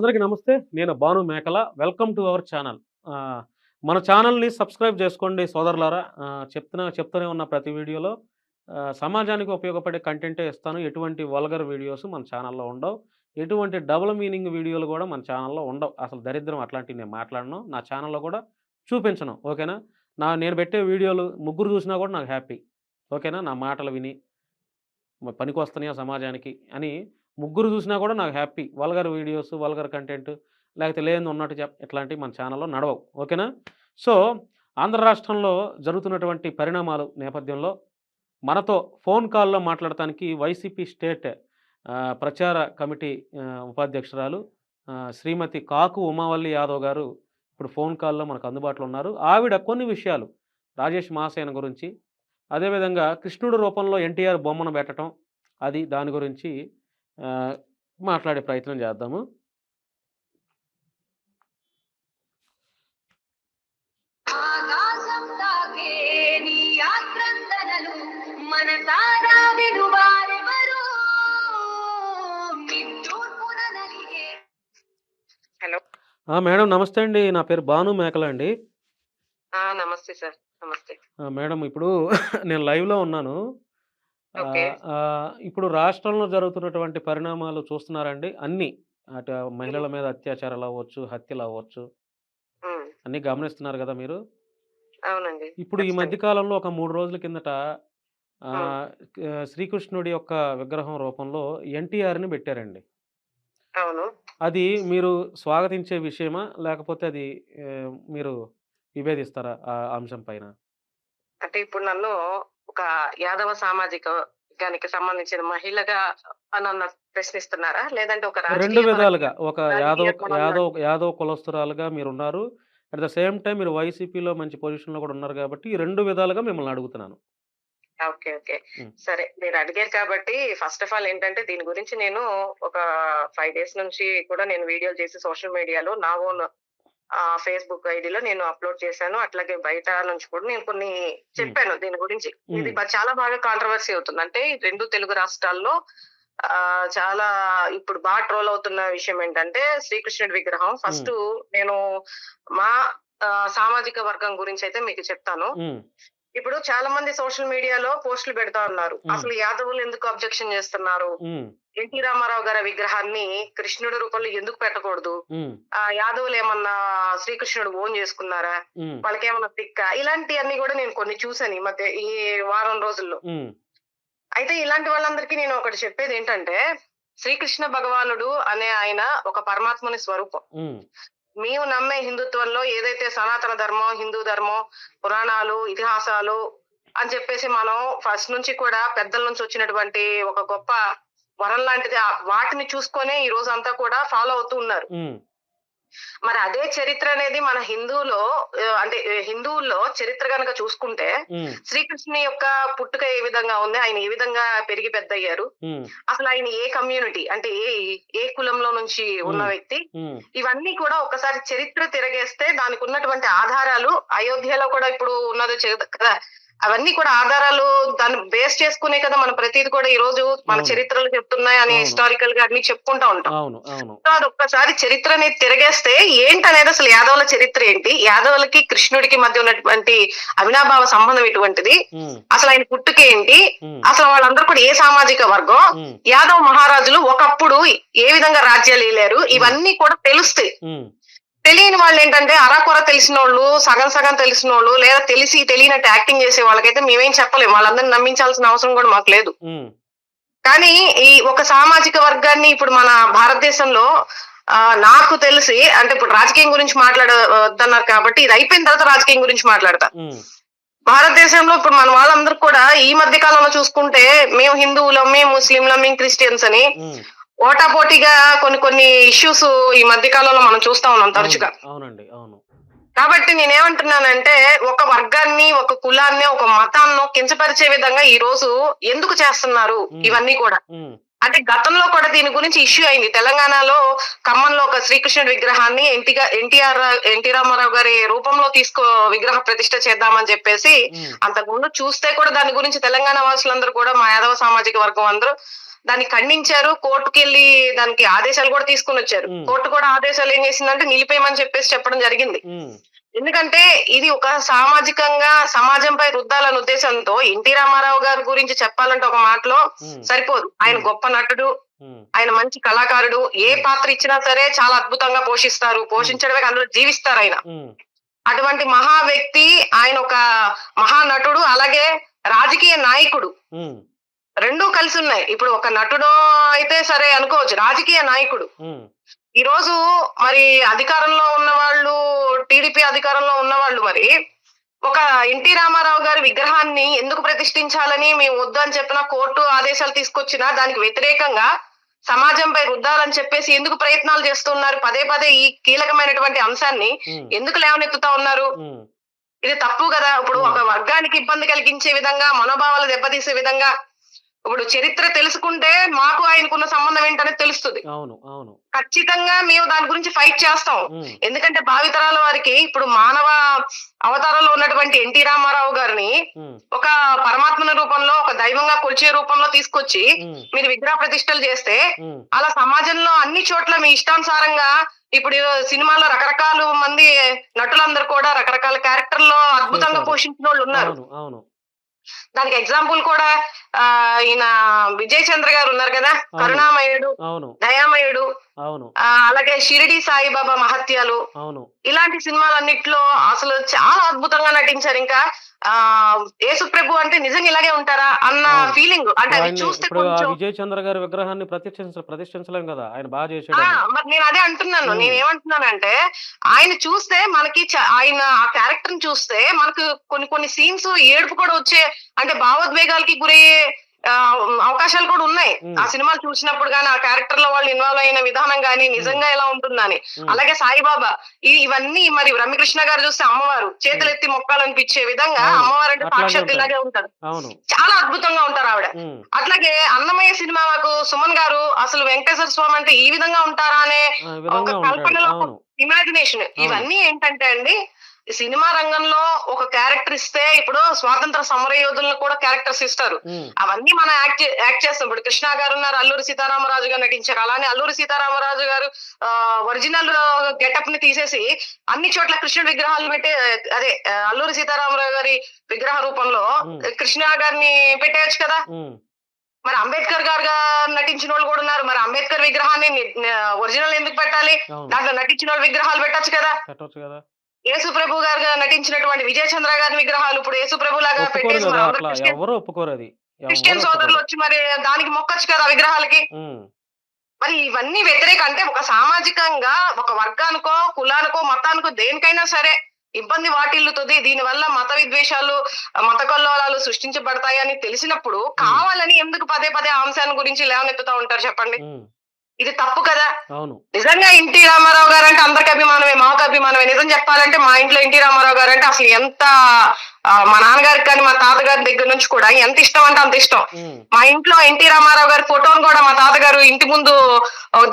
అందరికీ నమస్తే. నేను భాను మేకల. Welcome to our channel. ఆహ్, మన ఛానల్‌ని సబ్స్క్రైబ్ చేసుకోండి సోదరులారా. చెప్తూనే ఉన్న ప్రతి వీడియోలో సమాజానికి ఉపయోగపడే కంటెంటే ఇస్తాను. ఎటువంటి వల్గర్ వీడియోస్ మన ఛానల్‌లో ఉండవు. ఎటువంటి డబుల్ మీనింగ్ వీడియోలు గూడా మన ఛానల్‌లో ఉండవు. అసలు దరిద్రం అట్లాంటివి నేను మాట్లాడను. నా ఛానల్‌లో కూడా చూపించను. ఓకేనా? నేను పెట్టే వీడియోలు ముగ్గురు చూసినా కూడా నాకు హ్యాపీ. ఓకేనా? నా మాటలు విని పనికొస్తున్నాయా సమాజానికి అని ముగ్గురు చూసినా కూడా నాకు happy. Vulgar videos, vulgar content లేకపోతే లేనిది ఉన్నట్టు ఇట్లాంటివి మన ఛానల్‌లో నడవవు. ఓకేనా? సో, ఆంధ్ర రాష్ట్రంలో జరుగుతున్నటువంటి పరిణామాలు నేపథ్యంలో మనతో ఫోన్ కాల్‌లో మాట్లాడటానికి వైసీపీ స్టేట్ ప్రచార కమిటీ ఉపాధ్యక్షురాలు శ్రీమతి కాకు ఉమావల్లి యాదవ్ గారు ఇప్పుడు ఫోన్ కాల్‌లో మనకు అందుబాటులో ఉన్నారు. ఆవిడ కొన్ని విషయాలు రాజేష్ మహాసేన గురించి, అదేవిధంగా కృష్ణుడి రూపంలో ఎన్టీఆర్ బొమ్మను పెట్టటం, దాని గురించి మాట్లాడే ప్రయత్నం చేద్దాము. హలో. మేడం నమస్తే అండి. నా పేరు భాను మేకల అండి. నమస్తే సార్. నమస్తే. మేడం ఇప్పుడు నేను లైవ్‌లో ఉన్నాను. ఓకే. ఇప్పుడు రాష్ట్రంలో జరుగుతున్నటువంటి పరిణామాలు చూస్తున్నారండి? అన్నీ. అటు మహిళల మీద అత్యాచారాలవ్వచ్చు, హత్యలవ్వచ్చు. అన్నీ గమనిస్తున్నారు గదా మీరు? అవునండి. ఇప్పుడు ఈ మధ్య కాలంలో ఒక 3 రోజుల కిందట శ్రీకృష్ణుడి యొక్క విగ్రహం రూపంలో ఎన్టీఆర్‌ని పెట్టారండి. అవును. అది మీరు స్వాగతించే విషయమా? లేకపోతే అది మీరు విభేదిస్తారా ఆ అంశం పైన? అంటే ఇప్పుడు నన్ను ఒక యాదవ సామాజిక వర్గానికి సంబంధించిన మహిళగా నన్ను ప్రశ్నిస్తున్నారా? లేదంటే ఒక 2 రాజకీయ విధాలుగా. ఒక రాజకీయ కోణంలో యాదవ్ కులస్తురాలుగా మీరున్నారు. అట్ ద సేమ్ టైమ్ మీరు వైసీపీలో మంచి పొజిషన్‌లో కూడా ఉన్నారు కాబట్టి, ఈ 2 విధాలుగా మిమ్మల్ని అడుగుతున్నాను. ఓకే. ఓకే. హ్మ్. సరే. మీరు అడిగారు కాబట్టి ఫస్ట్ ఆఫ్ ఆల్ ఏంటంటే దీని గురించి నేను ఒక 5 డేస్ నుంచి కూడా నేను వీడియోలు చేసి సోషల్ మీడియాలో నా ఓన్ ఫేస్‌బుక్ ఐడీలో నేను అప్‌లోడ్ చేశాను. అట్లాగే బయట నుంచి కూడా నేను కొన్ని చెప్పాను దీని గురించి. ఇది చాలా బాగా కాంట్రోవర్సీ అవుతుంది. అంటే 2 తెలుగు రాష్ట్రాల్లో చాలా ఇప్పుడు బాగా ట్రోల్ అవుతున్న విషయం ఏంటంటే శ్రీకృష్ణుడి విగ్రహం. ఫస్ట్ నేను మా సామాజిక వర్గం గురించి అయితే మీకు చెప్తాను. ఇప్పుడు చాలా మంది సోషల్ మీడియాలో పోస్టులు పెడతా ఉన్నారు. అసలు యాదవులు ఎందుకు అబ్జెక్షన్ చేస్తున్నారు? ఎన్టీ రామారావు గారి విగ్రహాన్ని కృష్ణుడి రూపంలో ఎందుకు పెట్టకూడదు? యాదవులు ఏమన్నా శ్రీకృష్ణుడు ఓన్ చేసుకున్నారా? వాళ్ళకి ఏమన్నా తిక్క? ఇలాంటివన్నీ కూడా నేను కొన్ని చూసాను ఈ మధ్య ఈ వారం రోజుల్లో. అయితే ఇలాంటి వాళ్ళందరికీ నేను ఒకటి చెప్పేది ఏంటంటే, శ్రీకృష్ణ భగవానుడు అనే ఆయన ఒక పరమాత్మని స్వరూపం. మేము నమ్మే హిందుత్వంలో ఏదైతే సనాతన ధర్మం, హిందూ ధర్మం, పురాణాలు, ఇతిహాసాలు అని చెప్పేసి మనం ఫస్ట్ నుంచి కూడా పెద్దల నుంచి వచ్చినటువంటి ఒక గొప్ప వరం లాంటిది వాటిని చూసుకొనే ఈ రోజు అంతా కూడా ఫాలో అవుతూ ఉన్నారు. మరి అదే చరిత్ర అనేది మన అంటే హిందువుల్లో చరిత్ర గనక చూసుకుంటే శ్రీకృష్ణుని యొక్క పుట్టుక ఏ విధంగా ఉంది, ఆయన ఏ విధంగా పెరిగి పెద్దయ్యారు, అసలు ఆయన ఏ కమ్యూనిటీ అంటే ఏ కులంలో నుంచి ఉన్న వ్యక్తి, ఇవన్నీ కూడా ఒకసారి చరిత్ర తిరగేస్తే దానికి ఉన్నటువంటి ఆధారాలు అయోధ్యలో కూడా ఇప్పుడు ఉన్నది కదా, అవన్నీ కూడా ఆధారాలు దాన్ని బేస్ చేసుకునే కదా మనం ప్రతిది కూడా ఈ రోజు మన చరిత్రలు చెప్తున్నాయి అని హిస్టారికల్ గా అన్ని చెప్పుకుంటా ఉంటాం. సో అది ఒక్కసారి చరిత్ర అనేది తిరగేస్తే ఏంటనేది అసలు యాదవుల చరిత్ర ఏంటి, యాదవులకి కృష్ణుడికి మధ్య ఉన్నటువంటి అవినాభావ సంబంధం ఎటువంటిది, అసలు ఆయన పుట్టుక ఏంటి, అసలు వాళ్ళందరూ కూడా ఏ సామాజిక వర్గం, యాదవ మహారాజులు ఒకప్పుడు ఏ విధంగా రాజ్యాలు ఏలారు, ఇవన్నీ కూడా తెలుస్తాయి. తెలియని వాళ్ళు ఏంటంటే అరాకొర తెలిసిన వాళ్ళు, సగం సగం తెలిసిన వాళ్ళు, లేదా తెలిసి తెలియనట్టు యాక్టింగ్ చేసే వాళ్ళకైతే మేమేం చెప్పలేము. వాళ్ళందరినీ నమ్మించాల్సిన అవసరం కూడా మాకు లేదు. కానీ ఈ ఒక సామాజిక వర్గాన్ని ఇప్పుడు మన భారతదేశంలో నాకు తెలిసి అంటే ఇప్పుడు రాజకీయం గురించి మాట్లాడొద్దన్నారు కాబట్టి ఇది అయిపోయిన తర్వాత రాజకీయం గురించి మాట్లాడతా. భారతదేశంలో ఇప్పుడు మన వాళ్ళందరూ కూడా ఈ మధ్య కాలంలో చూసుకుంటే మేము హిందువులం, మేము ముస్లింలం, మేము క్రిస్టియన్స్ అని ఓటాపోటీగా కొన్ని ఇష్యూస్ ఈ మధ్య కాలంలో మనం చూస్తా ఉన్నాం తరచుగా. కాబట్టి నేనేమంటున్నానంటే ఒక వర్గాన్ని, ఒక కులాన్ని, ఒక మతాన్ని కించపరిచే విధంగా ఈ రోజు ఎందుకు చేస్తున్నారు ఇవన్నీ కూడా? అంటే గతంలో కూడా దీని గురించి ఇష్యూ అయింది. తెలంగాణలో ఖమ్మంలో ఒక శ్రీకృష్ణుడి విగ్రహాన్ని ఎన్టీ రామారావు గారి రూపంలో విగ్రహ ప్రతిష్ఠ చేద్దామని చెప్పేసి అంతకుముందు చూస్తే కూడా దాని గురించి తెలంగాణ వాసులందరూ కూడా మా యాదవ సామాజిక వర్గం అందరూ దాన్ని ఖండించారు. కోర్టుకెళ్ళి దానికి ఆదేశాలు కూడా తీసుకొని వచ్చారు. కోర్టు కూడా ఆదేశాలు ఏం చేసిందంటే నిలిపేయమని చెప్పడం జరిగింది. ఎందుకంటే ఇది ఒక సామాజికంగా సమాజంపై రుద్దాలన్న ఉద్దేశంతో ఎన్టీ రామారావు గారి గురించి చెప్పాలంటే ఒక మాటలో సరిపోదు. ఆయన గొప్ప నటుడు, ఆయన మంచి కళాకారుడు. ఏ పాత్ర ఇచ్చినా సరే చాలా అద్భుతంగా పోషిస్తారు. పోషించడమే అందులో జీవిస్తారు ఆయన. అటువంటి మహా వ్యక్తి, ఆయన ఒక మహా నటుడు, అలాగే రాజకీయ నాయకుడు. రెండూ కలిసి ఉన్నాయి. ఇప్పుడు ఒక నటుడు అయితే సరే అనుకోవచ్చు, రాజకీయ నాయకుడు. ఈ రోజు మరి అధికారంలో ఉన్న వాళ్ళు, టీడీపీ అధికారంలో ఉన్న వాళ్ళు మరి ఒక ఎన్టీ రామారావు గారి విగ్రహాన్ని ఎందుకు ప్రతిష్ఠించాలని మేము వద్దు అని చెప్పిన, కోర్టు ఆదేశాలు తీసుకొచ్చినా దానికి వ్యతిరేకంగా సమాజంపై రుద్దాలని చెప్పేసి ఎందుకు ప్రయత్నాలు చేస్తున్నారు? పదే పదే ఈ కీలకమైనటువంటి అంశాన్ని ఎందుకు లేవనెత్తుతా ఉన్నారు? ఇది తప్పు కదా. ఇప్పుడు ఒక వర్గానికి ఇబ్బంది కలిగించే విధంగా, మనోభావాలు దెబ్బతీసే విధంగా, ఇప్పుడు చరిత్ర తెలుసుకుంటే మాకు ఆయనకున్న సంబంధం ఏంటనేది తెలుస్తుంది. ఖచ్చితంగా మేము దాని గురించి ఫైట్ చేస్తాం. ఎందుకంటే భావితరాల వారికి ఇప్పుడు మానవ అవతారంలో ఉన్నటువంటి ఎన్టీ రామారావు గారిని ఒక పరమాత్మన రూపంలో, ఒక దైవంగా కొలిచే రూపంలో తీసుకొచ్చి మీరు విగ్రహ ప్రతిష్టలు చేస్తే, అలా సమాజంలో అన్ని చోట్ల మీ ఇష్టానుసారంగా ఇప్పుడు సినిమాలో రకరకాల మంది నటులందరూ కూడా రకరకాల క్యారెక్టర్లో అద్భుతంగా పోషించిన వాళ్ళు ఉన్నారు. దానికి ఎగ్జాంపుల్ కూడా ఈయన విజయ్ చంద్ర గారు ఉన్నారు కదా, కరుణామయుడు, దయామయుడు, అలాగే షిరిడి సాయిబాబా మహత్యాలు, ఇలాంటి సినిమాలన్నిట్లో అసలు చాలా అద్భుతంగా నటించారు. ఇంకా యేసు ప్రభు అంటే నిజంగా ఇలాగే ఉంటారా అన్న ఫీలింగ్. అంటే అది చూస్తే విజయ్ చంద్ర గారి విగ్రహాన్ని ప్రతిష్ఠించలేం కదా, ఆయన బాగా చేశాడు. మరి నేను అదే అంటున్నాను. నేనేమంటున్నానంటే ఆయన చూస్తే మనకి, ఆయన ఆ క్యారెక్టర్ ని చూస్తే మనకు కొన్ని సీన్స్ ఏడుపు కూడా వచ్చే, అంటే భావోద్వేగాలకి గురయ్యే అవకాశాలు కూడా ఉన్నాయి. ఆ సినిమాలు చూసినప్పుడు గానీ, ఆ క్యారెక్టర్ లో వాళ్ళు ఇన్వాల్వ్ అయిన విధానం గానీ నిజంగా ఎలా ఉంటుందని. అలాగే సాయిబాబా, ఇవన్నీ మరి రమ్యకృష్ణ గారు చూస్తే అమ్మవారు చేతులెత్తి మొక్కాలనిపించే విధంగా అమ్మవారు అంటే సాక్షాత్ ఇలాగే ఉంటారు. చాలా అద్భుతంగా ఉంటారు ఆవిడ. అట్లాగే అన్నమయ్య సినిమాకు సుమన్ గారు అసలు వెంకటేశ్వర స్వామి అంటే ఈ విధంగా ఉంటారా అనే ఒక కల్పనలో, ఇమాజినేషన్. ఇవన్నీ ఏంటంటే అండి, సినిమా రంగంలో ఒక క్యారెక్టర్ ఇస్తే, ఇప్పుడు స్వాతంత్ర సమర యోధులను కూడా క్యారెక్టర్స్ ఇస్తారు. అవన్నీ మనం యాక్ట్ చేస్తాం. ఇప్పుడు కృష్ణ గారు ఉన్నారు, అల్లూరి సీతారామరాజు గారు నటించారు. అలానే అల్లూరి సీతారామరాజు గారు ఒరిజినల్ గెటప్ ని తీసేసి అన్ని చోట్ల కృష్ణుడి విగ్రహాలు పెట్టి, అదే అల్లూరి సీతారామరాజు గారి విగ్రహ రూపంలో కృష్ణ గారిని పెట్టేయచ్చు కదా. మరి అంబేద్కర్ గారు నటించిన వాళ్ళు కూడా ఉన్నారు. మరి అంబేద్కర్ విగ్రహాన్ని ఒరిజినల్ ఎందుకు పెట్టాలి? దాంట్లో నటించిన వాళ్ళ విగ్రహాలు పెట్టచ్చు కదా. యేసు ప్రభు గారు నటించినటువంటి విజయ్ చంద్ర గారి విగ్రహాలు ఇప్పుడు యేసు ప్రభు లాగా పెట్టేసి క్రిస్టియన్ సోదరులు వచ్చి మరి దానికి మొక్కచ్చు కదా విగ్రహాలకి. మరి ఇవన్నీ వ్యతిరేక, అంటే ఒక సామాజికంగా ఒక వర్గానికో, కులానికో, మతానికో, దేనికైనా సరే ఇబ్బంది వాటిల్లుతుంది. దీనివల్ల మత విద్వేషాలు, మత కల్లోలాలు సృష్టించబడతాయి అని తెలిసినప్పుడు కావాలని ఎందుకు పదే పదే ఆ అంశాన్ని గురించి లేవనెత్తుతా ఉంటారు చెప్పండి? ఇది తప్పు కదా. నిజంగా ఎన్టీ రామారావు గారు అంటే అందరికి అభిమానమే, మాకు అభిమానమే. నిజం చెప్పాలంటే మా ఇంట్లో ఎన్టీ రామారావు గారు అంటే అసలు ఎంత, మా నాన్నగారికి కానీ మా తాతగారి దగ్గర నుంచి కూడా ఎంత ఇష్టం అంటే అంత ఇష్టం. మా ఇంట్లో ఎన్టీ రామారావు గారి ఫోటోను కూడా మా తాతగారు ఇంటి ముందు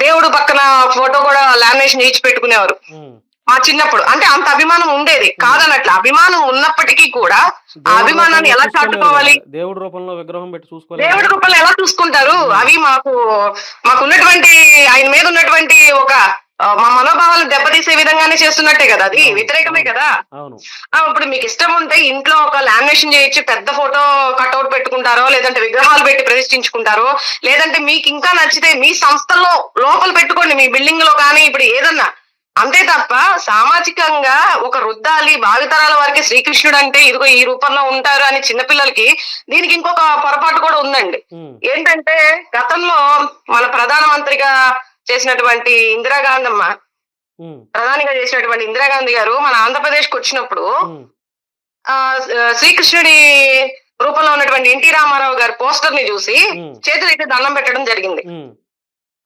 దేవుడు పక్కన ఫోటో కూడా లామినేషన్ చేయించి పెట్టుకునేవారు మా చిన్నప్పుడు. అంటే అంత అభిమానం ఉండేది కాదన్నట్లు. అభిమానం ఉన్నప్పటికీ కూడా ఆ అభిమానాన్ని ఎలా చాటుకోవాలి? దేవుడి రూపంలో విగ్రహం పెట్టి చూసుకోవాలి. దేవుడి రూపంలో ఎలా చూసుకుంటారు? అవి మాకున్నటువంటి, ఆయన మీద ఉన్నటువంటి ఒక మా మనోభావాలను దెబ్బతీసే విధంగానే చేస్తున్నట్టే కదా, అది వ్యతిరేకమే కదా. ఇప్పుడు మీకు ఇష్టం ఉంటే ఇంట్లో ఒక లామినేషన్ చేయొచ్చు, పెద్ద ఫోటో కట్అవుట్ పెట్టుకుంటారో, లేదంటే విగ్రహాలు పెట్టి ప్రతిష్ఠించుకుంటారో, లేదంటే మీకు ఇంకా నచ్చితే మీ సంస్థల్లో లోపల పెట్టుకోండి, మీ బిల్డింగ్ లో కానీ, ఇప్పుడు ఏదన్నా. అంతే తప్ప సామాజికంగా ఒక రుద్దాలి, భావితరాల వారికి శ్రీకృష్ణుడు అంటే ఇదిగో ఈ రూపంలో ఉంటారు అని చిన్నపిల్లలకి, దీనికి ఇంకొక పొరపాటు కూడా ఉందండి. ఏంటంటే గతంలో మన ప్రధానమంత్రిగా చేసినటువంటి ఇందిరాగాంధీ అమ్మ, ప్రధానిగా చేసినటువంటి ఇందిరాగాంధీ గారు మన ఆంధ్రప్రదేశ్ కు వచ్చినప్పుడు శ్రీకృష్ణుడి రూపంలో ఉన్నటువంటి ఎన్టీ రామారావు గారి పోస్టర్ ని చూసి చేతులైతే దండం పెట్టడం జరిగింది.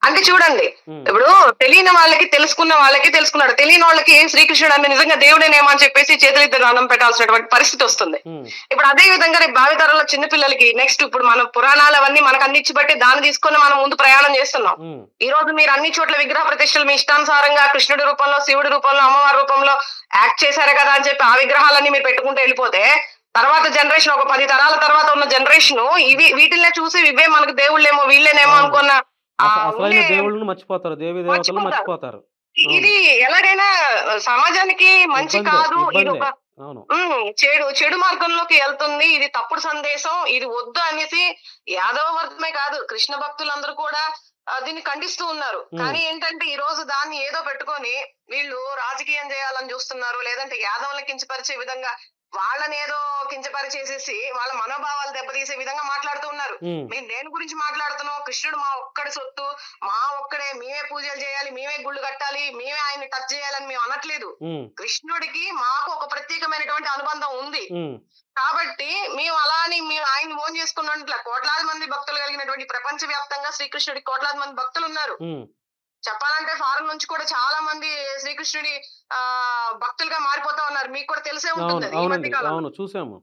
అంటే చూడండి, ఇప్పుడు తెలియని వాళ్ళకి తెలుసుకున్న వాళ్ళకి తెలుసుకున్నాడు, తెలియని వాళ్ళకి శ్రీకృష్ణుడు అంటే నిజంగా దేవుడేనేమో అని చెప్పేసి చేతులెత్తి దండం పెట్టాల్సినటువంటి పరిస్థితి వస్తుంది. ఇప్పుడు అదే విధంగా రేపు భావితరంలో చిన్నపిల్లలకి నెక్స్ట్ ఇప్పుడు మన పురాణాలు అవన్నీ మనకు అందించి బట్టి దాన్ని తీసుకొని మనం ముందు ప్రయాణం చేస్తున్నాం. ఈ రోజు మీరు అన్ని చోట్ల విగ్రహ ప్రతిష్టలు మీ ఇష్టానుసారంగా కృష్ణుడి రూపంలో, శివుడి రూపంలో, అమ్మవారి రూపంలో యాక్ట్ చేశారు కదా అని చెప్పి ఆ విగ్రహాలన్నీ మీరు పెట్టుకుంటూ వెళ్ళిపోతే తర్వాత జనరేషన్ ఒక 10 తరాల తర్వాత ఉన్న జనరేషన్ వీటిల్నే చూసి ఇవే మనకు దేవుళ్ళేమో వీళ్ళేనేమో అవును. అనుకున్న అసలైన ఉండే దేవుళ్ళను మర్చిపోతారు. దేవీ దేవతలను మర్చిపోతారు. మర్చిపోతారు. అవును. ఇది ఎలాగైనా సమాజానికి మంచి ఇబ్బందే. కాదు. ఇది ఇబ్బందే. ఒక అవును. చెడు మార్గంలోకి వెళ్తుంది. ఇది తప్పుడు సందేశం. ఇది వద్దు అనేసి యాదవ వర్గమే కాదు, కృష్ణ భక్తులందరూ కూడా దీన్ని ఖండిస్తూ ఉన్నారు. హ్మ్. కానీ ఏంటంటే ఈ రోజు దాన్ని ఏదో పెట్టుకొని వీళ్ళు రాజకీయం చేయాలని చూస్తున్నారు. లేదంటే యాదవులను కించపరిచే విధంగా వాళ్ళనేదో కించపరిచేసేసి వాళ్ళ మనోభావాలు దెబ్బతీసే విధంగా మాట్లాడుతూ ఉన్నారు. హ్మ్. మేము దేని గురించి మాట్లాడుతున్నాం? కృష్ణుడు మా ఒక్కడి సొత్తు, మా ఒక్కడే, మేమే పూజలు చేయాలి, మేమే గుళ్ళు కట్టాలి, మేమే ఆయన్ని టచ్ చేయాలని మేము అనట్లేదు. హ్మ్. కృష్ణుడికి మాకు ఒక ప్రత్యేకమైనటువంటి అనుబంధం ఉంది. హ్మ్. కాబట్టి మేము అలా అని మేము ఆయన్ని ఓన్ చేసుకున్నట్ల కోట్లాది మంది భక్తులు కలిగినటువంటి ప్రపంచ వ్యాప్తంగా శ్రీకృష్ణుడికి కోట్లాది మంది భక్తులు ఉన్నారు. హ్మ్. చెప్పాలంటే ఫారెన్ నుంచి కూడా చాలా మంది శ్రీకృష్ణుడి భక్తులుగా మారిపోతా ఉన్నారు. మీకు కూడా తెలిసే అవును. ఉంటుంది అది ఈ మధ్య అవునండి. కాలంలో. అవును. చూసాము.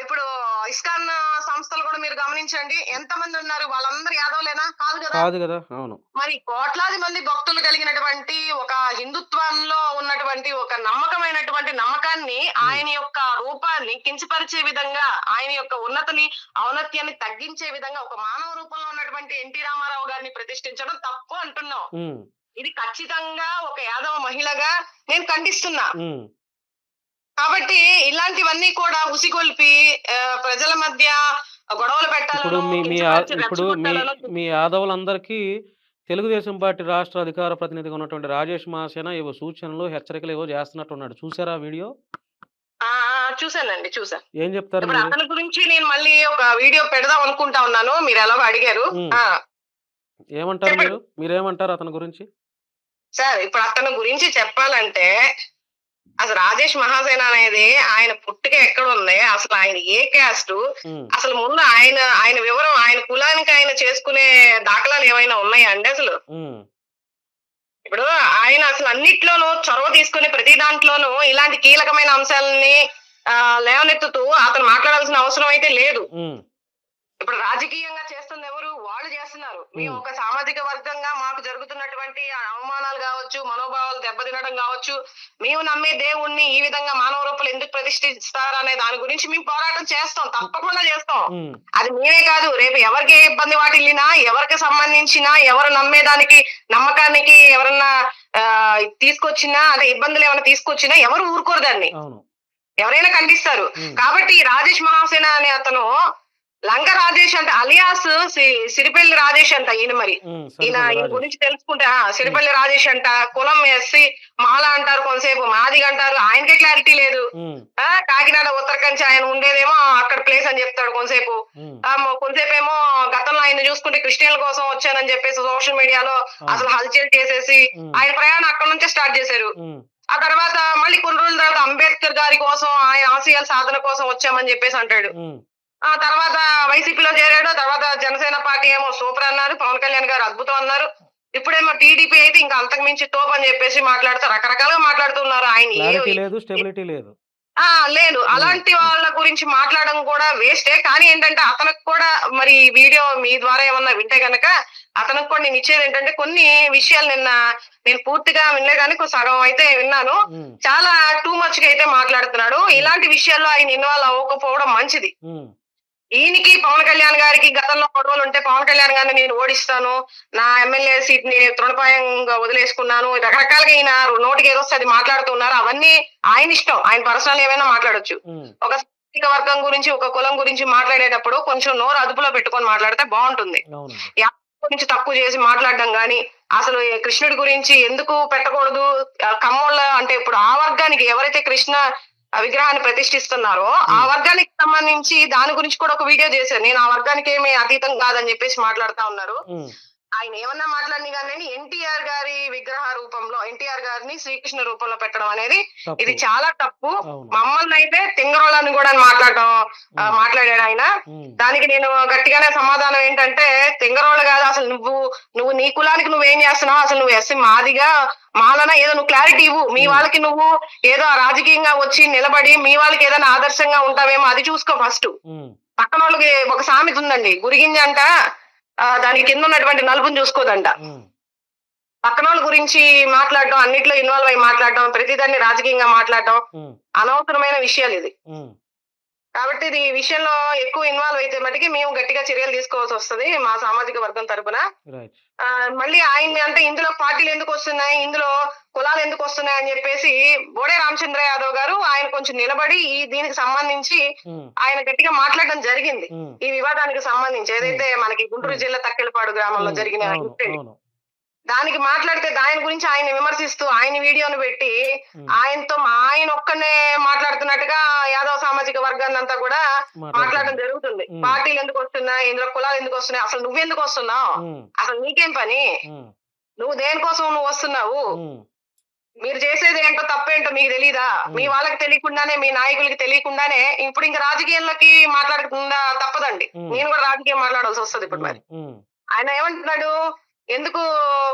ఇప్పుడు ఇస్కాన్ సంస్థలు కూడా మీరు గమనించండి. ఎంతమంది ఉన్నారు? వాళ్ళందరూ యాదవులేనా? కాదు కదా! కాదు గదా! అవును. మరి కోట్లాది మంది భక్తులు కలిగినటువంటి ఒక హిందుత్వంలో ఉన్నటువంటి ఒక నమ్మకమైనటువంటి నమ్మకాన్ని, హ్మ్. ఆయన యొక్క రూపాన్ని కించపరిచే విధంగా, ఆయన యొక్క ఔన్నత్యాన్ని తగ్గించే విధంగా ఒక మానవ రూపంలో ఉన్నటువంటి ఎన్టీ రామారావు గారిని ప్రతిష్ఠించడం తప్పు అంటున్నాం. హ్మ్. ఇది ఖచ్చితంగా ఒక యాదవ మహిళగా నేను ఖండిస్తున్నా. హ్మ్. కాబట్టి ఇలాంటివన్నీ కూడా ఉసిగొల్పి ప్రజల మధ్య గొడవలు ఇప్పుడు పెట్టాలనో, మీ మీ కించపరిచి ఇప్పుడు మీ రెచ్చగొట్టాలనో మీ యాదవులందరికీ తెలుగుదేశం పార్టీ రాష్ట్ర అధికార ప్రతినిధిగా ఉన్నటువంటి రాజేష్ మహాసేన ఏవో సూచనలు, హెచ్చరికలు ఏవో చేస్తున్నట్టున్నాడు. చూసారా ఆ వీడియో? చూసానండి. చూసా. ఏం చెప్తారు ఇప్పుడు మీరు? అతని గురించి నేను మళ్ళీ ఒక వీడియో పెడదాం అనుకుంటా ఉన్నాను. మీరు ఎలాగో అడిగారు. హ్మ్. ఆ! ఏమంటారు చెప్పండి. మీరు? మీరేమంటారు అతని గురించి? సార్ ఇప్పుడు అతని గురించి చెప్పాలంటే అసలు రాజేష్ మహాసేన అనేది ఆయన పుట్టుక ఎక్కడుంది? అసలు ఆయన ఏ క్యాస్టు? హ్మ్. అసలు ముందు ఆయన వివరం, ఆయన కులానికి ఆయన చేసుకునే దాఖలాలు ఏమైనా ఉన్నాయా అండి అసలు? హ్మ్. ఇప్పుడు ఆయన అసలు అన్నిట్లోనూ చొరవ తీసుకొని ప్రతి దాంట్లోనూ ఇలాంటి కీలకమైన అంశాలని లేవనెత్తుతూ అతను మాట్లాడాల్సిన అవసరం అయితే లేదు. హ్మ్. ఇప్పుడు రాజకీయంగా చేస్తుంది ఎవరు? వాళ్ళు చేస్తున్నారు. మేము ఒక సామాజిక వర్గంగా మాకు జరుగుతున్నటువంటి అవమానాలు కావచ్చు, మనోభావాలు దెబ్బతినడం కావచ్చు, మేము నమ్మే దేవుణ్ణి ఈ విధంగా మానవ రూపంలో ఎందుకు ప్రతిష్ఠిస్తారు అనే దాని గురించి మేము పోరాటం చేస్తాం. తప్పకుండా చేస్తాం. హ్మ్. అది మేమే కాదు, రేపు ఎవరికి ఏ ఇబ్బంది వాటిల్లినా, ఎవరికి సంబంధించిన, ఎవరు నమ్మేదానికి నమ్మకానికి ఎవరన్నా తీసుకొచ్చినా, అదే ఇబ్బందులు ఏమైనా తీసుకొచ్చినా ఎవరు ఊరుకోరు దాన్ని. అవును. ఎవరైనా ఖండిస్తారు. హ్మ్. కాబట్టి ఈ రాజేష్ మహాసేన అనే అతను లంక రాజేష్ అంట, అలియాస్ సిరిపల్లి రాజేష్ అంట. ఈయన మరి హ్మ్. ఈయన సరిపల్లి ఈయన రాజేష్. గురించి తెలుసుకుంటే సిరిపల్లి రాజేష్ అంట. కులం ఎస్సీ, మాల అంటారు, కొంతసేపు మాదిగ అంటారు. ఆయనకే క్లారిటీ లేదు. హ్మ్. కాకినాడ ఉత్తర కంచి ఆయన ఉండేదేమో అక్కడ ప్లేస్ అని చెప్తాడు కొంతసేపు. హ్మ్. కొంతసేపు ఏమో గతంలో ఆయన చూసుకుంటే క్రిస్టియన్ల కోసం వచ్చానని చెప్పేసి సోషల్ మీడియాలో అసలు హల్చల్ చేసేసి ఆయన ప్రయాణం అక్కడ నుంచే స్టార్ట్ చేశారు. హ్మ్. ఆ తర్వాత మళ్ళీ కొన్ని రోజుల తర్వాత అంబేద్కర్ గారి కోసం, ఆయన ఆశయాల సాధన కోసం వచ్చామని చెప్పేసి అంటాడు. హ్మ్. ఆ తర్వాత వైసీపీలో చేరాడు. తర్వాత జనసేన పార్టీ ఏమో సూపర్ అన్నారు. పవన్ కళ్యాణ్ గారు అద్భుతం అన్నారు. ఇప్పుడేమో టీడీపీ అయితే ఇంకా అంతకు మించి తోపు అని చెప్పేసి మాట్లాడుతూ రకరకాలుగా మాట్లాడుతున్నారు. ఆయన క్లారిటీ లేదు, స్టెబిలిటీ లేదు. లేదు. అలాంటి వాళ్ళ గురించి మాట్లాడడం కూడా వేస్టే. కానీ ఏంటంటే అతనికి కూడా మరి ఈ వీడియో మీ ద్వారా ఏమన్నా వింటే గనక అతనికి కూడా నేను ఇచ్చేది ఏంటంటే కొన్ని విషయాలు నేను పూర్తిగా వినలే గాని సగం అయితే విన్నాను. హ్మ్. చాలా టూ మచ్ గా అయితే మాట్లాడుతున్నాడు. ఇలాంటి విషయాల్లో ఆయన ఇన్వాల్వ్ అవ్వకపోవడం మంచిది. హ్మ్. ఈయనకి పవన్ కళ్యాణ్ గారికి గతంలో గొడవలు ఉంటే పవన్ కళ్యాణ్ గారిని నేను ఓడిస్తాను, నా ఎమ్మెల్యే సీట్ ని తృణప్రాయంగా వదిలేసుకున్నాను, రకరకాలుగా ఈయన నోటికి ఏదొస్తే అది మాట్లాడుతున్నారు. అవన్నీ ఆయన ఇష్టం. ఆయన పర్సనల్ ఏమైనా మాట్లాడొచ్చు. హ్మ్. ఒక సామాజిక వర్గం గురించి, ఒక కులం గురించి మాట్లాడేటప్పుడు కొంచెం నోరు అదుపులో పెట్టుకొని మాట్లాడితే బాగుంటుంది. అవునండి. యాదవ్ గురించి తక్కువ చేసి మాట్లాడడం గాని, అసలు ఈ కృష్ణుడి గురించి ఎందుకు పెట్టకూడదు, కమ్మోళ్ళ అంటే ఇప్పుడు ఆ వర్గానికి ఎవరైతే కృష్ణ విగ్రహాన్ని ప్రతిష్ఠిస్తున్నారో ఆ వర్గానికి సంబంధించి దాని గురించి కూడా ఒక వీడియో చేశారు. నేను ఆ వర్గానికి ఏమీ అతీతం కాదని చెప్పేసి మాట్లాడుతా ఉన్నారు. హ్మ్. ఆయన ఏమన్నా మాట్లాడిన కానీ ఎన్టీఆర్ గారి విగ్రహ రూపంలో ఎన్టీఆర్ గారిని శ్రీకృష్ణ రూపంలో పెట్టడం అనేది ఇది తప్పు. చాలా తప్పు. అవును. మమ్మల్ని అయితే తింగరోళ్ళని కూడా మాట్లాడాడు ఆయన. హ్మ్. దానికి నేను గట్టిగానే సమాధానం ఏంటంటే, తింగరోళ్ళు కాదు, అసలు నువ్వు నీ కులానికి నువ్వేం చేస్తున్నావు, అసలు నువ్వు ఎస్సీ మాదిగా మాలన ఏదో నువ్వు క్లారిటీ ఇవ్వు. మీ వాళ్ళకి నువ్వు ఏదో రాజకీయంగా వచ్చి నిలబడి మీ వాళ్ళకి ఏదైనా ఆదర్శంగా ఉంటావేమో అది చూసుకో ఫస్ట్. హ్మ్. పక్కన వాళ్ళకి ఒక సామెత ఉందండి, గురిగింజ అంట దానికి కింద ఉన్నటువంటి నలుపుని చూసుకోదంట. హ్మ్. పక్కనోళ్ళ గురించి మాట్లాడడం, అన్నిట్లో ఇన్వాల్వ్ అయ్యి మాట్లాడడం, ప్రతిదాన్ని రాజకీయంగా మాట్లాడడం హ్మ్. అనవసరమైన విషయాలు ఇది. హ్మ్. కాబట్టి ఇది ఈ విషయంలో ఎక్కువ ఇన్వాల్వ్ అయితే మటుకి మేము గట్టిగా చర్యలు తీసుకోవాల్సి వస్తది మా సామాజిక వర్గం తరపున. రైట్. మళ్ళీ ఆయన్ని అంటే ఇందులో పార్టీలు ఎందుకు వస్తున్నాయి, ఇందులో కులాలు ఎందుకు వస్తున్నాయి అని చెప్పేసి బోడే రామచంద్ర యాదవ్ గారు ఆయన కొంచెం నిలబడి దీనికి సంబంధించి ఆయన గట్టిగా మాట్లాడడం జరిగింది. ఈ వివాదానికి సంబంధించి ఏదైతే మనకి గుంటూరు జిల్లా తక్కెలపాడు గ్రామంలో జరిగిన దానికి మాట్లాడితే దాని గురించి ఆయన విమర్శిస్తూ ఆయన వీడియోను పెట్టి ఆయనతో ఆయన ఒక్కనే మాట్లాడుతున్నట్టుగా యాదవ్ సామాజిక వర్గాన్ని అంతా కూడా మాట్లాడడం జరుగుతుంది. పార్టీలు ఎందుకు వస్తున్నాయి, ఇందులో కులాలు ఎందుకు వస్తున్నాయి, అసలు నువ్వెందుకు వస్తున్నావు, అసలు నీకేం పని, నువ్వు దేనికోసం నువ్వు వస్తున్నావు, మీరు చేసేది ఏంటో తప్పేంటో మీకు తెలీదా, మీ వాళ్ళకి తెలియకుండానే మీ నాయకులకి తెలియకుండానే ఇప్పుడు ఇంకా రాజకీయాల్లోకి మాట్లాడకుండా తప్పదండి. నేను కూడా రాజకీయం మాట్లాడాల్సి వస్తుంది ఇప్పుడు. మరి ఆయన ఏమంటున్నాడు, ఎందుకు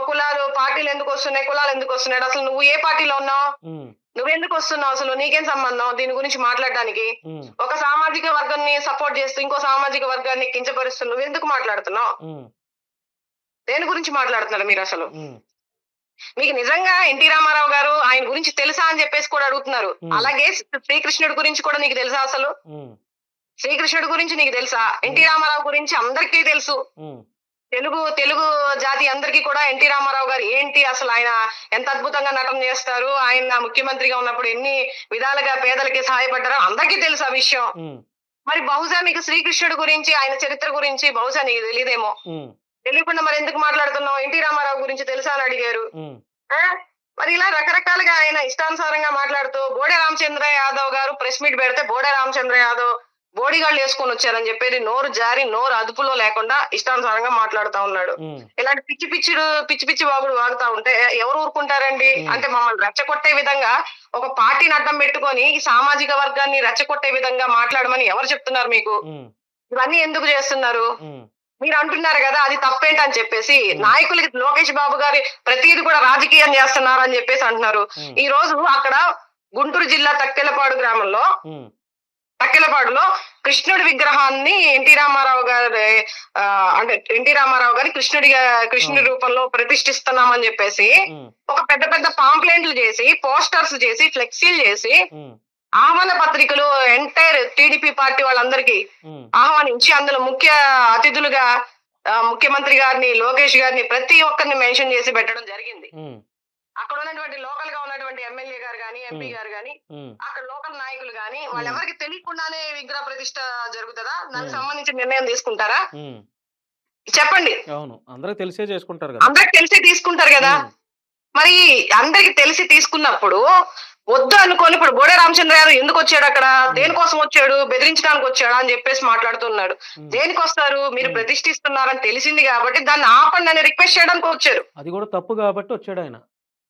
కులాలు పార్టీలు ఎందుకు వస్తున్నాయి, కులాలు ఎందుకు వస్తున్నాడు, అసలు నువ్వు ఏ పార్టీలో ఉన్నావు, నువ్వెందుకు వస్తున్నావు, అసలు నీకేం సంబంధం దీని గురించి మాట్లాడడానికి, ఒక సామాజిక వర్గాన్ని సపోర్ట్ చేస్తూ ఇంకో సామాజిక వర్గాన్ని కించపరుస్తూ నువ్వెందుకు మాట్లాడుతున్నావు, దేని గురించి మాట్లాడుతున్నారు మీరు, అసలు మీకు నిజంగా ఎన్టీ రామారావు గారు ఆయన గురించి తెలుసా అని చెప్పేసి కూడా అడుగుతున్నారు. అలాగే శ్రీకృష్ణుడి గురించి కూడా నీకు తెలుసా, అసలు శ్రీకృష్ణుడి గురించి నీకు తెలుసా, ఎన్టీ రామారావు గురించి అందరికీ తెలుసు. తెలుగు జాతి అందరికీ కూడా ఎన్టీ రామారావు గారు ఏంటి, అసలు ఆయన ఎంత అద్భుతంగా నటన చేస్తారు, ఆయన ముఖ్యమంత్రిగా ఉన్నప్పుడు ఎన్ని విధాలుగా పేదలకి సహాయపడ్డారో అందరికీ తెలుసు ఆ విషయం. మరి బహుశా మీకు శ్రీకృష్ణుడి గురించి ఆయన చరిత్ర గురించి బహుశా నీకు తెలియదేమో, తెలియకుండా మరి ఎందుకు మాట్లాడుతున్నావు, ఎన్టీ రామారావు గురించి తెలుసా అని అడిగారు. మరి ఇలా రకరకాలుగా ఆయన ఇష్టానుసారంగా మాట్లాడుతూ బోడే రామచంద్ర యాదవ్ గారు ప్రెస్ మీట్ పెడితే బోడే రామచంద్ర యాదవ్ బోడీగాళ్ళు వేసుకొని వచ్చారని చెప్పేది నోరు జారి నోరు అదుపులో లేకుండా ఇష్టానుసారంగా మాట్లాడుతా ఉన్నాడు. ఇలాంటి పిచ్చి పిచ్చి బాబుడు వాగుతా ఉంటే ఎవరు ఊరుకుంటారండి? అంటే మమ్మల్ని రెచ్చగొట్టే విధంగా ఒక పార్టీని అడ్డం పెట్టుకొని ఈ సామాజిక వర్గాన్ని రెచ్చగొట్టే విధంగా మాట్లాడమని ఎవరు చెప్తున్నారు మీకు? ఇవన్నీ ఎందుకు చేస్తున్నారు? మీరు అంటున్నారు కదా అది తప్పేంటని చెప్పేసి నాయకులకి లోకేష్ బాబు గారి ప్రతిది కూడా రాజకీయం చేస్తున్నారు అని చెప్పేసి అంటున్నారు. ఈ రోజు అక్కడ గుంటూరు జిల్లా తక్కెలపాడు గ్రామంలో తక్కెలపాడులో కృష్ణుడి విగ్రహాన్ని ఎన్టీ రామారావు గారి అంటే ఎన్టీ రామారావు గారి కృష్ణుడి రూపంలో ప్రతిష్ఠిస్తున్నామని చెప్పేసి ఒక పెద్ద పాంప్లెంట్లు చేసి పోస్టర్స్ చేసి ఫ్లెక్సీలు చేసి ఆహ్వాన పత్రికలు ఎంటైర్ టీడీపీ పార్టీ వాళ్ళందరికీ ఆహ్వానించి అందులో ముఖ్య అతిథులుగా ముఖ్యమంత్రి గారిని లోకేష్ గారిని ప్రతి ఒక్కరిని మెన్షన్ చేసి పెట్టడం జరిగింది. అక్కడ ఉన్నటువంటి లోకల్ గా ఉన్నటువంటి ఎమ్మెల్యే గారు గాని ఎంపీ గారు గాని అక్కడ లోకల్ నాయకులు గాని వాళ్ళెవరికి తెలియకుండానే విగ్రహ ప్రతిష్ట జరుగుతుందా? దానికి సంబంధించిన నిర్ణయం తీసుకుంటారా? చెప్పండి. అందరికి తెలిసే చేసుకుంటారు, అందరికి తెలిసే తీసుకుంటారు కదా. మరి అందరికి తెలిసి తీసుకున్నప్పుడు వద్దు అనుకోని ఇప్పుడు బోడే రామచంద్ర యాదవ్ ఎందుకు వచ్చాడు, అక్కడ దేనికోసం వచ్చాడు, బెదిరించడానికి వచ్చాడా అని చెప్పేసి మాట్లాడుతున్నాడు. దేనికి వస్తారు? మీరు ప్రతిష్ఠిస్తున్నారని తెలిసింది కాబట్టి దాన్ని ఆపండి అని రిక్వెస్ట్ చేయడానికి వచ్చారు. అది కూడా తప్పు కాబట్టి వచ్చాడు ఆయన.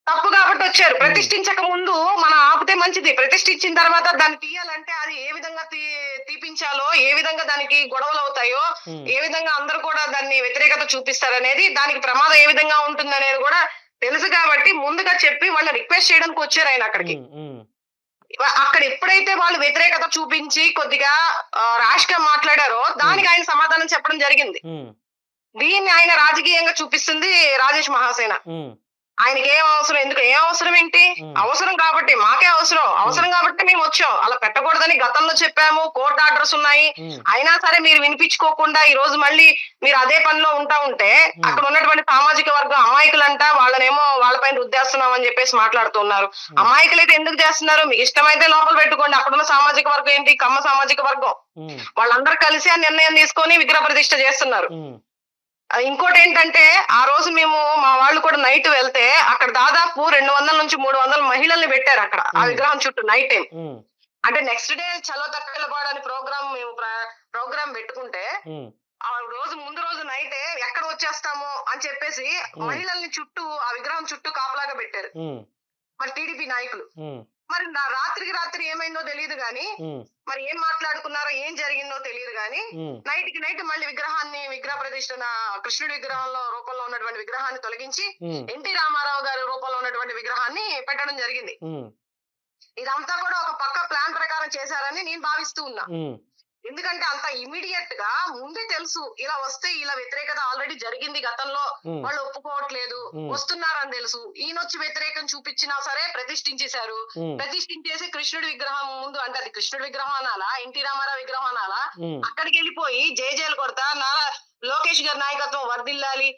తప్పు కాబట్టి వచ్చారు. ప్రతిష్ఠించక ముందు మనం ఆపితే మంచిది. ప్రతిష్ఠించిన తర్వాత దాన్ని తీయాలంటే అది ఏ విధంగా తీపించాలో, ఏ విధంగా దానికి గొడవలు అవుతాయో, ఏ విధంగా అందరూ కూడా దాన్ని వ్యతిరేకత చూపిస్తారనేది, దానికి ప్రమాదం ఏ విధంగా ఉంటుంది అనేది కూడా తెలుసు కాబట్టి ముందుగా చెప్పి వాళ్ళ రిక్వెస్ట్ చేయడానికి వచ్చారు ఆయన అక్కడికి. అక్కడ ఎప్పుడైతే వాళ్ళు వ్యతిరేకత చూపించి కొద్దిగా ర్యాష్ గా మాట్లాడారో దానికి ఆయన సమాధానం చెప్పడం జరిగింది. దీన్ని ఆయన రాజకీయంగా చూపిస్తుంది రాజేష్ మహాసేన. ఆయనకి ఏం అవసరం, ఎందుకు ఏం అవసరం ఏంటి? అవసరం కాబట్టి మాకే అవసరం కాబట్టి మేము వచ్చాం. అలా పెట్టకూడదని గతంలో చెప్పాము, కోర్టు ఆర్డర్స్ ఉన్నాయి. అయినా సరే మీరు వినిపించుకోకుండా ఈ రోజు మళ్ళీ మీరు అదే పనిలో ఉంటే అక్కడ ఉన్నటువంటి సామాజిక వర్గం అమాయకులంట, వాళ్ళనేమో వాళ్ళపైన రుద్దేస్తున్నాం అని చెప్పేసి మాట్లాడుతున్నారు. అమాయకులైతే ఎందుకు చేస్తున్నారు? మీకు ఇష్టమైతే లోపల పెట్టుకోండి. అక్కడున్న సామాజిక వర్గం ఏంటి? కమ్మ సామాజిక వర్గం. వాళ్ళందరూ కలిసి ఆ నిర్ణయం తీసుకొని విగ్రహ ప్రతిష్ఠ చేస్తున్నారు. ఇంకోటి ఏంటంటే ఆ రోజు మేము మా వాళ్ళు కూడా నైట్ వెళ్తే అక్కడ దాదాపు 200 నుంచి 300 మహిళల్ని పెట్టారు అక్కడ ఆ విగ్రహం చుట్టూ నైట్ టైం. అంటే నెక్స్ట్ డే చలో తక్కెలపాడు అని ప్రోగ్రామ్ పెట్టుకుంటే ఆ ముందు రోజు నైటే ఎక్కడ వచ్చేస్తాము అని చెప్పేసి మహిళల్ని చుట్టూ ఆ విగ్రహం చుట్టూ కాపలాగా పెట్టారు మరి టీడీపీ నాయకులు. మరి రాత్రి ఏమైందో తెలియదు గాని, మరి ఏం మాట్లాడుకున్నారో ఏం జరిగిందో తెలియదు గాని, నైట్ కి నైట్ మళ్ళీ విగ్రహ ప్రతిష్ఠన కృష్ణుడి విగ్రహంలో రూపంలో ఉన్నటువంటి విగ్రహాన్ని తొలగించి ఎన్టీ రామారావు గారి రూపంలో ఉన్నటువంటి విగ్రహాన్ని పెట్టడం జరిగింది. ఇదంతా కూడా ఒక పక్క ప్లాన్ ప్రకారం చేశారని నేను భావిస్తూ ఉన్నా. ఎందుకంటే అంత ఇమీడియట్ గా ముందే తెలుసు ఇలా వస్తే ఇలా వ్యతిరేకత ఆల్రెడీ జరిగింది గతంలో, ఉమ్, వాళ్ళు ఒప్పుకోవట్లేదు, ఉమ్, వస్తున్నారని తెలుసు. ఈయనొచ్చి వ్యతిరేకం చూపించినా సరే ప్రతిష్ఠించేశారు. ఉమ్, ప్రతిష్ఠించేసి కృష్ణుడి విగ్రహం ముందు, అంటే అది కృష్ణుడి విగ్రహం అనాలా, ఎన్టీ రామారావు విగ్రహం అనాలా, ఉమ్, అక్కడికి వెళ్ళిపోయి జేజేలు కొడతా నారా లోకేష్ గారి నాయకత్వం వర్ధిల్లాలి,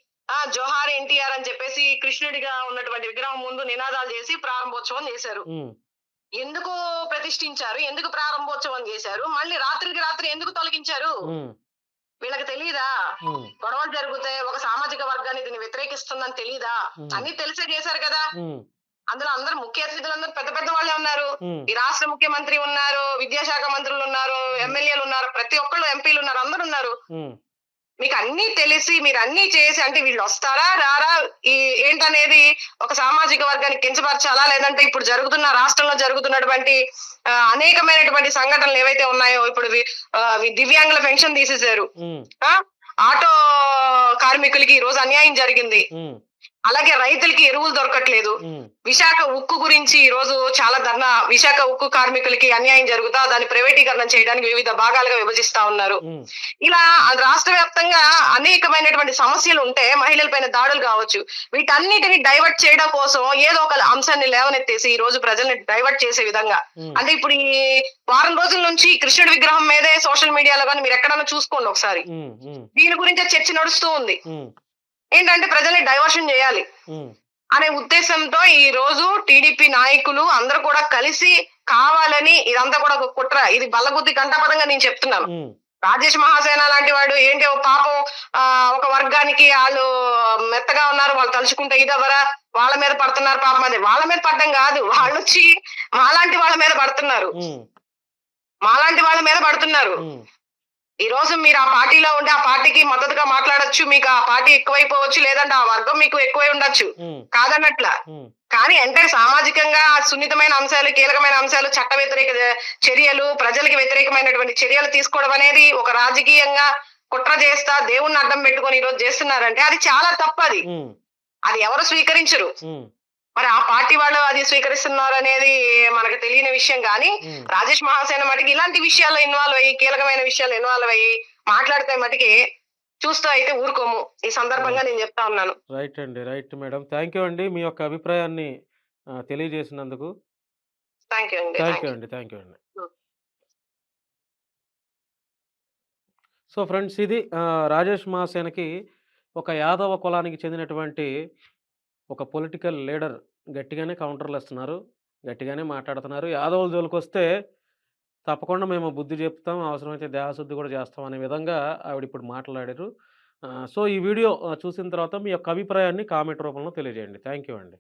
జోహార్ ఎన్టీఆర్ అని చెప్పేసి కృష్ణుడిగా ఉన్నటువంటి విగ్రహం ముందు నినాదాలు చేసి ప్రారంభోత్సవం చేశారు. ఉమ్, ఎందుకు ప్రతిష్ఠించారు, ఎందుకు ప్రారంభోత్సవం చేశారు, మళ్ళీ రాత్రికి రాత్రి ఎందుకు తొలగించారు? ఉమ్, వీళ్ళకి తెలీదా? ఉమ్, గొడవలు జరిగితే ఒక సామాజిక వర్గాన్ని దీన్ని వ్యతిరేకిస్తుందని తెలీదా? ఉమ్, అన్ని తెలిసే చేశారు కదా. ఉమ్, అందులో అందరు ముఖ్య అతిథులందరూ పెద్ద పెద్ద వాళ్ళే ఉన్నారు. ఉమ్, ఈ రాష్ట్ర ముఖ్యమంత్రి ఉన్నారు, విద్యాశాఖ మంత్రులు ఉన్నారు, ఎమ్మెల్యేలు ఉన్నారు, ప్రతి ఒక్కళ్ళు ఎంపీలు ఉన్నారు, అందరు ఉన్నారు. ఉమ్, మీకు అన్ని తెలిసి మీరు అన్ని చేసి, అంటే వీళ్ళు వస్తారా రారా ఈ ఏంటనేది ఒక సామాజిక వర్గాన్ని కించపరచాలా, లేదంటే ఇప్పుడు జరుగుతున్న రాష్ట్రంలో జరుగుతున్నటువంటి అనేకమైనటువంటి సంఘటనలు ఏవైతే ఉన్నాయో, ఇప్పుడు దివ్యాంగుల పెన్షన్ తీసేశారు, ఉమ్, ఆ ఆటో కార్మికులకి ఈ రోజు అన్యాయం జరిగింది, ఉమ్, అలాగే రైతులకి ఎరువులు దొరకట్లేదు, ఉమ్, విశాఖ ఉక్కు గురించి ఈ రోజు చాలా ధర్నా, విశాఖ ఉక్కు కార్మికులకి అన్యాయం జరుగుతా దాన్ని ప్రైవేటీకరణ చేయడానికి వివిధ భాగాలుగా విభజిస్తా ఉన్నారు. ఉమ్, ఇలా రాష్ట్ర వ్యాప్తంగా అనేకమైనటువంటి సమస్యలు ఉంటే, మహిళలపైన దాడులు కావచ్చు, వీటన్నిటిని డైవర్ట్ చేయడం కోసం ఏదో ఒక అంశాన్ని లేవనెత్తేసి ఈ రోజు ప్రజల్ని డైవర్ట్ చేసే విధంగా, ఉమ్, అంటే ఇప్పుడు ఈ వారం రోజుల నుంచి కృష్ణుడి విగ్రహం మీదే సోషల్ మీడియాలో కానీ మీరు ఎక్కడన్నా చూసుకోండి ఒకసారి, ఉమ్, ఉమ్, దీని గురించే చర్చ నడుస్తూ ఉంది. ఉమ్, ఏంటంటే ప్రజల్ని డైవర్షన్ చేయాలి ఉమ్, అనే ఉద్దేశంతో ఈ రోజు టీడీపీ నాయకులు అందరూ కూడా కలిసి కావాలని, ఇదంతా కూడా ఒక కుట్ర, ఇది బల్లగుద్ది గంటపదంగా నేను చెప్తున్నాను. ఉమ్, రాజేష్ మహాసేన లాంటి వాడు ఏంటి ఓ పాపం ఒక వర్గానికి వాళ్ళు మెత్తగా ఉన్నారు, వాళ్ళు తలుచుకుంటే ఇదవరా, వాళ్ళ మీద పడుతున్నారు పాపం. అది వాళ్ళ మీద పడడం కాదు, వాళ్ళు వచ్చి మాలాంటి వాళ్ళ మీద పడుతున్నారు, ఉమ్, మాలాంటి వాళ్ళ మీద పడుతున్నారు. ఉమ్, ఈ రోజు మీరు ఆ పార్టీలో ఉండి ఆ పార్టీకి మద్దతుగా మాట్లాడొచ్చు, మీకు ఆ పార్టీ ఎక్కువైపోవచ్చు, లేదంటే ఆ వర్గం మీకు ఎక్కువై ఉండొచ్చు, ఉమ్, కాదన్నట్ల. ఉమ్, కానీ అంటే సామాజికంగా సున్నితమైన అంశాలు, కీలకమైన అంశాలు, చట్ట వ్యతిరేక చర్యలు, ప్రజలకి వ్యతిరేకమైనటువంటి చర్యలు తీసుకోవడం అనేది ఒక రాజకీయంగా కుట్ర చేస్తా దేవుణ్ణి అడ్డం పెట్టుకొని ఈ రోజు చేస్తున్నారంటే అది చాలా తప్పది. ఉమ్, అది ఎవరు స్వీకరించరు. ఉమ్, మరి ఆ పార్టీ వాళ్ళు అది స్వీకరిస్తున్నారు అనేది మనకు తెలియని విషయం. కానీ ఉమ్, రాజేష్ మహాసేన మటుకి ఇలాంటి విషయాల్లో ఇన్వాల్వ్ అయ్యి, కీలకమైన విషయాల్లో ఇన్వాల్వ్ అయ్యి మాట్లాడితే మటుకి చూస్తూ అయితే ఊరుకోము. ఈ సందర్భంగా నేను చెప్తా ఉన్నాను. రైట్ అండి, రైట్ మేడం, థ్యాంక్ యూ అండి మీ యొక్క అభిప్రాయాన్ని తెలియజేసినందుకు. థ్యాంక్ యూ అండి. Thank thank you you. అండి, థ్యాంక్ యూ అండి. సో ఫ్రెండ్స్, ఇది రాజేష్ మహాసేనకి ఒక యాదవ కులానికి చెందినటువంటి ఒక పొలిటికల్ లీడర్ గట్టిగానే కౌంటర్లు ఇస్తున్నారు, గట్టిగానే మాట్లాడుతున్నారు. యాదవుల జోలికొస్తే తప్పకుండా మేము బుద్ధి చెప్తాం, అవసరమైతే దేహశుద్ధి కూడా చేస్తాం అనే విధంగా ఆవిడ ఇప్పుడు మాట్లాడారు. సో ఈ వీడియో చూసిన తర్వాత మీ యొక్క అభిప్రాయాన్ని కామెంట్ రూపంలో తెలియజేయండి. థ్యాంక్ యూ అండి.